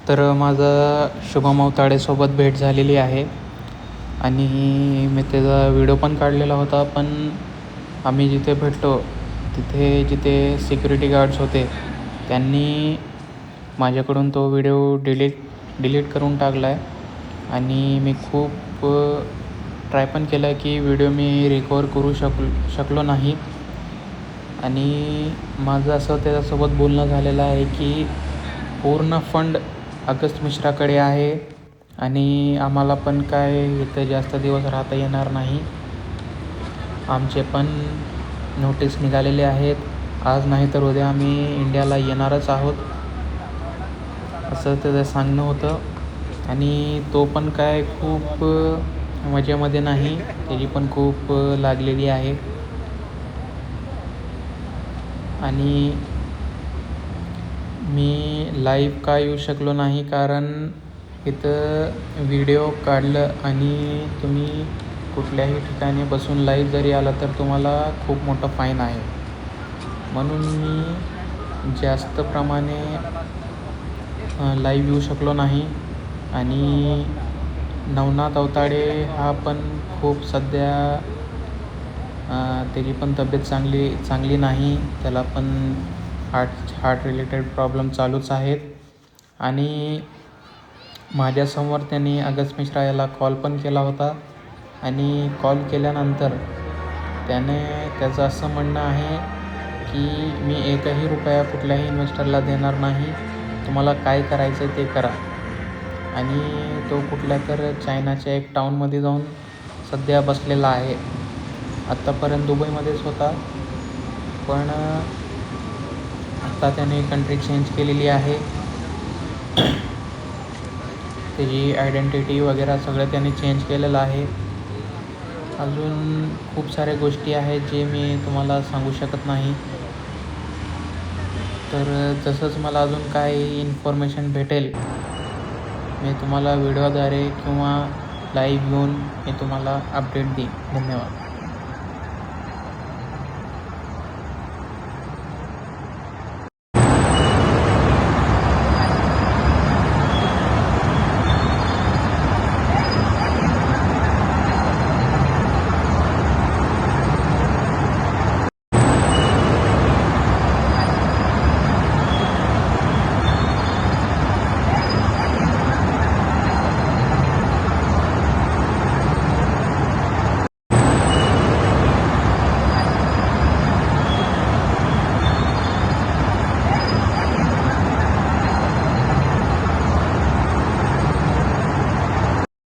तर माझा शुभम अवताडेसोबत भेट झालेली आहे आणि मी त्याचा व्हिडिओ पण काढलेला होता. पण आम्ही जिथे भेटलो जिथे सिक्युरिटी गार्ड्स होते त्यांनी माझ्याकडून तो व्हिडिओ डिलीट करून टाकला आहे. आणि मी खूप ट्राय पण केलं की व्हिडिओ मी रिकवर करू शकलो नाही. आणि माझं असं त्याच्यासोबत बोलणं झालेलं आहे की पूर्ण फंड अगस्त मिश्राकडे आहे आणि आम्हाला पण काय इथं जास्त दिवस राहता येणार नाही. आमचे पण नोटीस निघालेले आहेत. आज नाही तर उद्या आम्ही इंडियाला येणारच आहोत, असं त्याचं सांगणं होतं. आणि तो पण काय खूप मजेमध्ये नाही, त्याची पण खूप लागलेली आहे. आणि मी लाईव्ह का येऊ शकलो नाही कारण इथं व्हिडिओ काढलं आणि तुम्ही कुठल्याही ठिकाणी बसून लाईव्ह जरी आला तर तुम्हाला खूप मोठं फाईन आहे. म्हणून मी जास्त प्रमाणे लाईव्ह येऊ शकलो नाही. आणि नवनाथ अवताडे हा पण खूप सध्या त्याची पण तब्येत चांगली नाही. त्याला पण हार्ट रिलेटेड प्रॉब्लेम चालूच आहेत. आणि माझ्यासमोर त्यांनी अगस्त मिश्रा याला कॉल पण केला होता आणि कॉल केल्यानंतर त्याचं असं म्हणणं आहे की मी एकही रुपया कुठल्याही इन्व्हेस्टरला देणार नाही, तुम्हाला काय करायचं ते करा. आणि तो कुठल्या तर चायनाच्या एक टाऊनमध्ये जाऊन सध्या बसलेला आहे. आत्तापर्यंत दुबईमध्येच होता, पण आत्ता त्याने कंट्री चेंज केलेली आहे. त्याची आयडेंटिटी वगैरे सगळं त्याने चेंज केलेलं आहे. अजून खूप साऱ्या गोष्टी आहेत जे मी तुम्हाला सांगू शकत नाही. तर जसंच मला अजून काही इन्फॉर्मेशन भेटेल मी तुम्हाला व्हिडिओद्वारे किंवा लाईव्ह येऊन मी तुम्हाला अपडेट देईन. धन्यवाद.